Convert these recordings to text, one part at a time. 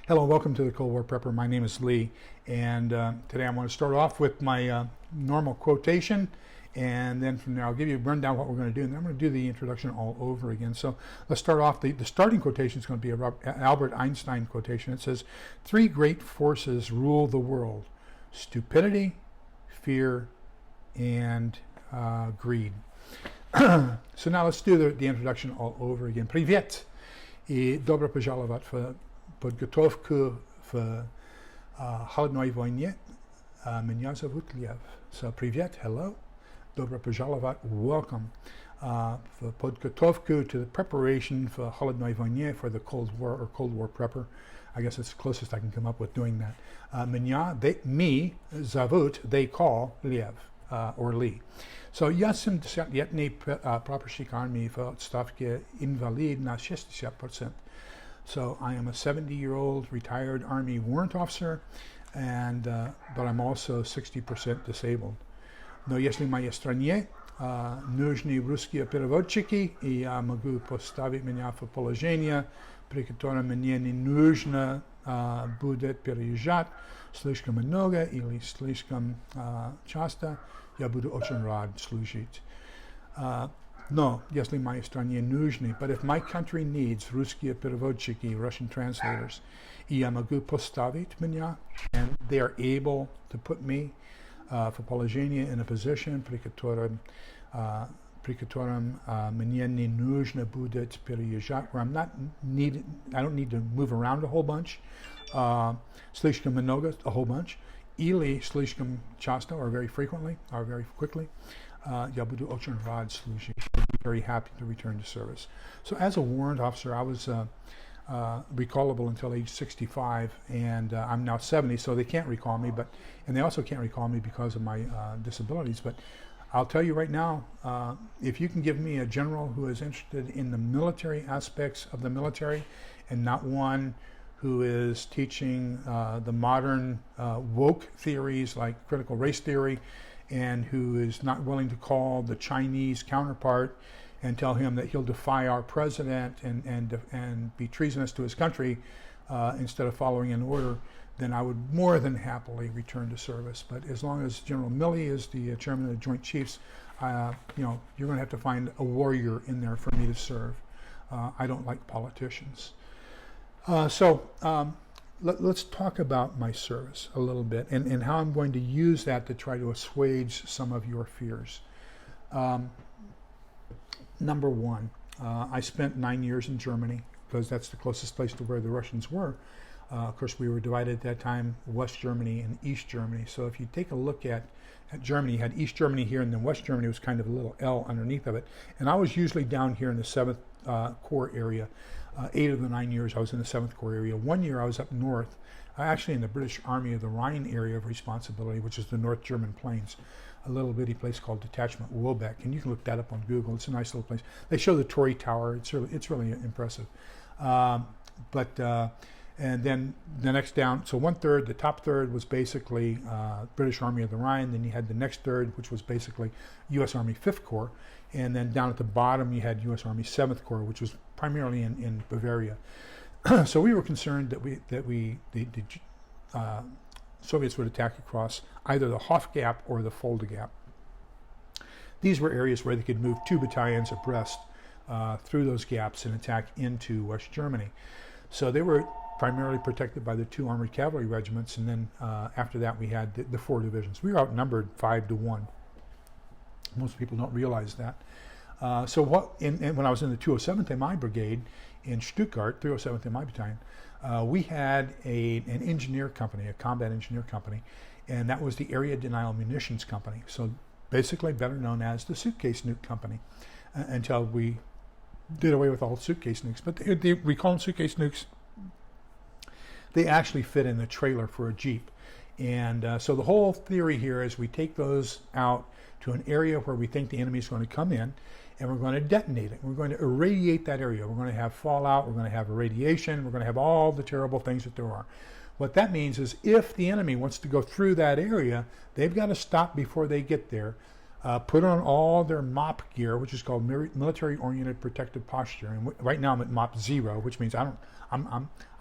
Hello, welcome to the Cold War Prepper. My name is Lee, and today I want to start off with my normal quotation, and then from there I'll give you a rundown of what we're going to do, and then I'm going to do the introduction all over again. So let's start off. The starting quotation is going to be an Albert Einstein quotation. It says, "Three great forces rule the world: stupidity, fear, and greed." So now let's do the introduction all over again. Привет и добро пожаловать в подготовку в холодной войне. Меня зовут Lev. So, привет, hello, добро пожаловать, welcome, в подготовку to the preparation for холодной войне, for the Cold War or Cold War Prepper. I guess it's the closest I can come up with doing that. Меня, me, зовут, they call, Lev, or Lee. So, я 70-летний прапорщик армии в отставке, инвалид на 60%. So I am a 70-year-old retired Army warrant officer, and but I'm also 60% disabled. Но если моей стране нужны русские переводчики, и я могу поставить меня в положение, при котором мне не нужно будет переезжать слишком много или слишком часто, я буду очень рад служить. No, если моей стране нужны, but if my country needs русские переводчики, Russian translators, и я могу поставить меня, and they are able to put me в положение, in a position, при котором мне не нужно будет переезжать, where I'm not needed, I don't need to move around a whole bunch, слишком много, a whole bunch, или слишком часто, or very frequently, or very quickly, я буду очень рад служить. Very happy to return to service. So as a warrant officer, I was recallable until age 65, and I'm now 70, so they can't recall me, and they also can't recall me because of my disabilities. But I'll tell you right now, if you can give me a general who is interested in the military aspects of the military and not one who is teaching the modern woke theories like critical race theory, and who is not willing to call the Chinese counterpart and tell him that he'll defy our president and be treasonous to his country instead of following an order, then I would more than happily return to service. But as long as General Milley is the chairman of the Joint Chiefs, you're going to have to find a warrior in there for me to serve. I don't like politicians. Let's talk about my service a little bit and how I'm going to use that to try to assuage some of your fears. Number one, I spent 9 years in Germany because that's the closest place to where the Russians were. Of course, we were divided at that time, West Germany and East Germany. So if you take a look at Germany, you had East Germany here, and then West Germany was kind of a little L underneath of it. And I was usually down here in the 7th Corps area. 8 of the 9 years I was in the 7th Corps area. 1 year I was up north, actually in the British Army of the Rhine area of responsibility, which is the North German plains, a little bitty place called Detachment Wobeck, and you can look that up on Google. It's a nice little place. They show the Tory Tower. It's really impressive. And then the next down, so 1/3, the top third was basically British Army of the Rhine. Then you had the next third, which was basically U.S. Army 5th Corps. And then down at the bottom, you had U.S. Army 7th Corps, which was primarily in Bavaria. So we were concerned that the Soviets would attack across either the Hof Gap or the Fulda Gap. These were areas where they could move 2 battalions abreast through those gaps and attack into West Germany. So they were primarily protected by the 2 armored cavalry regiments, and then after that we had the 4 divisions. We were outnumbered 5-1. Most people don't realize that. When I was in the 207th MI Brigade in Stuttgart, 307th MI Battalion, we had an engineer company, a combat engineer company, and that was the Area Denial Munitions Company. So basically better known as the Suitcase Nuke Company, until we did away with all suitcase nukes. But we call them suitcase nukes. They actually fit in the trailer for a Jeep. And so the whole theory here is we take those out to an area where we think the enemy is going to come in, and we're going to detonate it. We're going to irradiate that area. We're going to have fallout. We're going to have irradiation. We're going to have all the terrible things that there are. What that means is if the enemy wants to go through that area, they've got to stop before they get there. put on all their MOP gear, which is called military-oriented protective posture. And right now I'm at MOP 0, which means I'm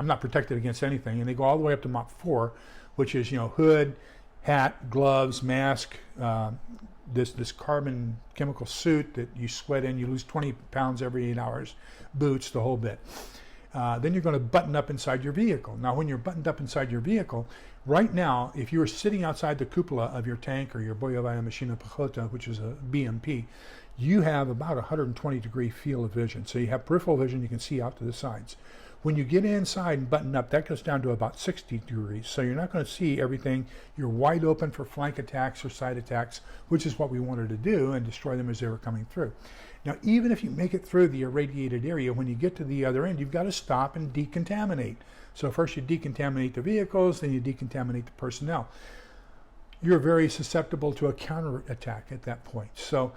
not protected against anything. And they go all the way up to MOP 4, which is, hood, hat, gloves, mask, this carbon chemical suit that you sweat in. You lose 20 pounds every 8 hours, boots, the whole bit. Then you're going to button up inside your vehicle. Now, when you're buttoned up inside your vehicle, right now, if you were sitting outside the cupola of your tank or your Boyovaya Machina Pechota, which is a BMP, you have about 120-degree field of vision. So you have peripheral vision, you can see out to the sides. When you get inside and button up, that goes down to about 60 degrees. So you're not going to see everything. You're wide open for flank attacks or side attacks, which is what we wanted to do, and destroy them as they were coming through. Now, even if you make it through the irradiated area, when you get to the other end, you've got to stop and decontaminate. So first you decontaminate the vehicles, then you decontaminate the personnel. You're very susceptible to a counterattack at that point. So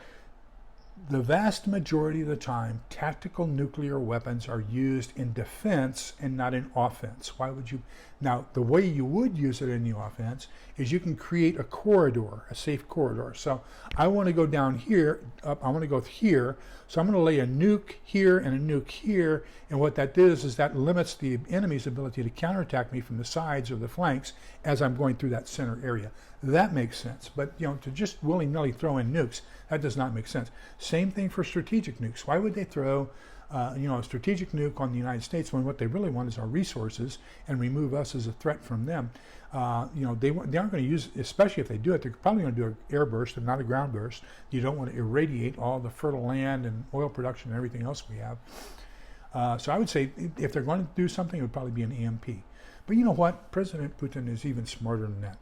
the vast majority of the time, tactical nuclear weapons are used in defense and not in offense. Why would you? Now, the way you would use it in the offense is you can create a corridor, a safe corridor. So I want to go down here, I want to go here, so I'm going to lay a nuke here and a nuke here, and what that does is that limits the enemy's ability to counterattack me from the sides or the flanks as I'm going through that center area. That makes sense, but to just willy-nilly throw in nukes, that does not make sense. Same thing for strategic nukes. Why would they throw a strategic nuke on the United States when what they really want is our resources and remove us as a threat from them? They aren't going to use, especially if they do it, they're probably going to do an air burst and not a ground burst. You don't want to irradiate all the fertile land and oil production and everything else we have. So I would say if they're going to do something, it would probably be an EMP. But you know what? President Putin is even smarter than that.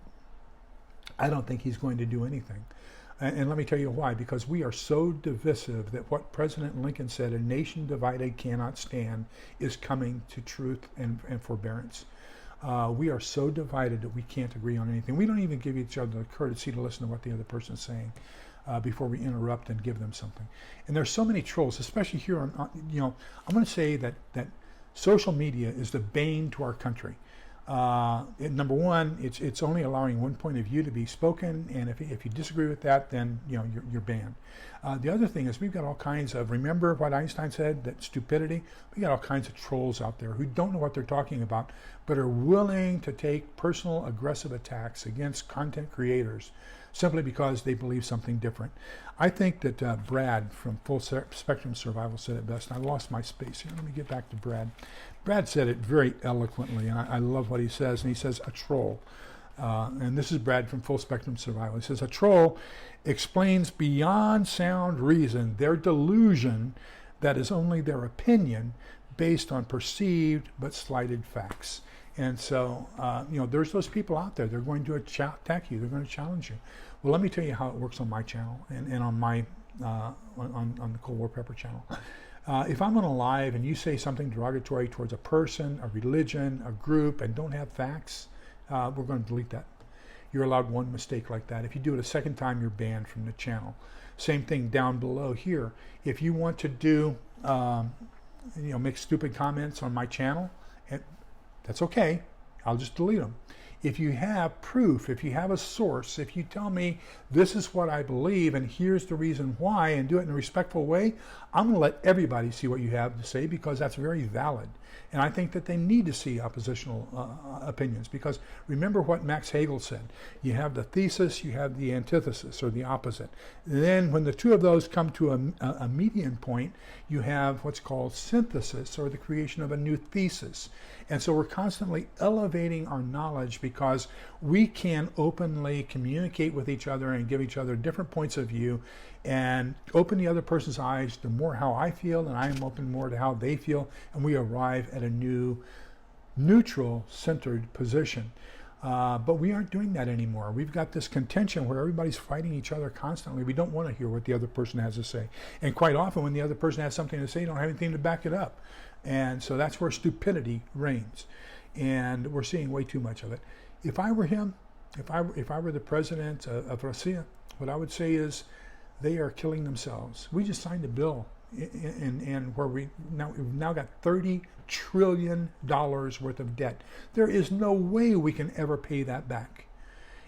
I don't think he's going to do anything. And let me tell you why. Because we are so divisive that what President Lincoln said, a nation divided cannot stand, is coming to truth and forbearance. We are so divided that we can't agree on anything. We don't even give each other the courtesy to listen to what the other person is saying before we interrupt and give them something. And there's so many trolls, especially here on I'm going to say that social media is the bane to our country. Number one, it's only allowing one point of view to be spoken, and if you disagree with that, then you're banned. The other thing is we've got all kinds of, remember what Einstein said, that stupidity? We got all kinds of trolls out there who don't know what they're talking about, but are willing to take personal aggressive attacks against content creators simply because they believe something different. I think that Brad from Full Spectrum Survival said it best. And I lost my space here. Let me get back to Brad. Brad said it very eloquently, and I love what he says. And he says, a troll. And this is Brad from Full Spectrum Survival. He says, a troll explains beyond sound reason their delusion that is only their opinion based on perceived but slighted facts. And so, there's those people out there. They're going to attack you. They're going to challenge you. Well, let me tell you how it works on my channel and on my on the Cold War Pepper channel. If I'm on a live and you say something derogatory towards a person, a religion, a group, and don't have facts, we're going to delete that. You're allowed one mistake like that. If you do it a second time, you're banned from the channel. Same thing down below here. If you want to do, make stupid comments on my channel, that's okay. I'll just delete them. If you have proof, if you have a source, if you tell me this is what I believe and here's the reason why, and do it in a respectful way, I'm going to let everybody see what you have to say because that's very valid. And I think that they need to see oppositional opinions because remember what Max Hegel said. You have the thesis, you have the antithesis or the opposite. And then when the two of those come to a median point, you have what's called synthesis or the creation of a new thesis. And so we're constantly elevating our knowledge because we can openly communicate with each other and give each other different points of view and open the other person's eyes to more how I feel and I'm open more to how they feel, and we arrive at a new neutral centered position. But we aren't doing that anymore. We've got this contention where everybody's fighting each other constantly. We don't want to hear what the other person has to say. And quite often when the other person has something to say, they don't have anything to back it up. And so that's where stupidity reigns. And we're seeing way too much of it. If I were him, if I were the president of Russia, what I would say is they are killing themselves. We just signed a bill and where we've now got $30 trillion worth of debt. There is no way we can ever pay that back.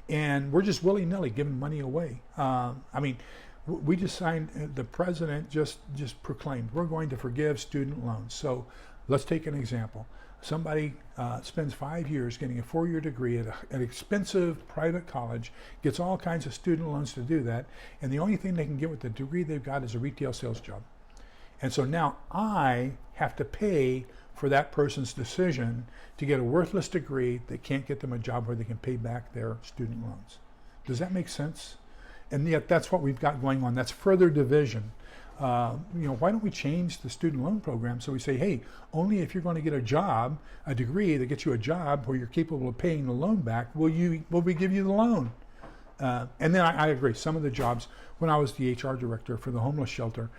and we're just willy-nilly giving money away. I mean, we just signed, the president just proclaimed, we're going to forgive student loans. So let's take an example. Somebody spends 5 years getting a 4-year degree at an expensive private college, gets all kinds of student loans to do that, and the only thing they can get with the degree they've got is a retail sales job. And so now I have to pay for that person's decision to get a worthless degree that can't get them a job where they can pay back their student loans. Does that make sense? And yet that's what we've got going on. That's further division. Why don't we change the student loan program so we say, hey, only if you're going to get a job, a degree that gets you a job where you're capable of paying the loan back, will we give you the loan? And then I agree, some of the jobs, when I was the HR director for the homeless shelter,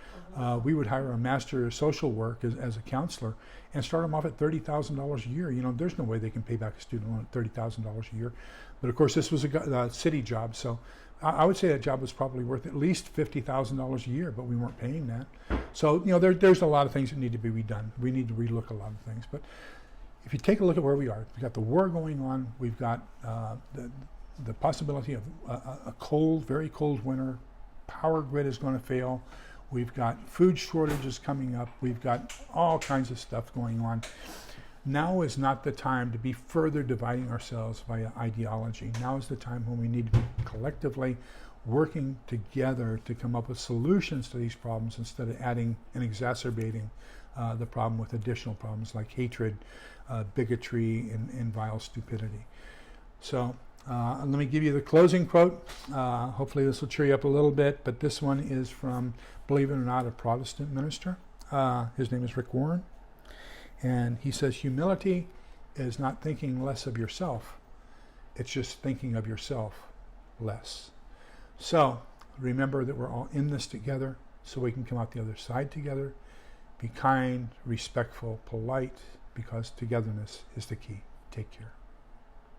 we would hire a master of social work as a counselor and start them off at $30,000 a year. There's no way they can pay back a student loan at $30,000 a year. But of course, this was a city job, so I would say that job was probably worth at least $50,000 a year, but we weren't paying that. So, there's a lot of things that need to be redone. We need to relook a lot of things. But if you take a look at where we are, we've got the war going on, we've got the possibility of a cold, very cold winter, power grid is going to fail, we've got food shortages coming up, we've got all kinds of stuff going on. Now is not the time to be further dividing ourselves via ideology. Now is the time when we need to be collectively working together to come up with solutions to these problems instead of adding and exacerbating the problem with additional problems like hatred, bigotry, and vile stupidity. So let me give you the closing quote. Hopefully this will cheer you up a little bit, but this one is from, believe it or not, a Protestant minister. His name is Rick Warren. And he says, humility is not thinking less of yourself. It's just thinking of yourself less. So remember that we're all in this together so we can come out the other side together. Be kind, respectful, polite, because togetherness is the key. Take care.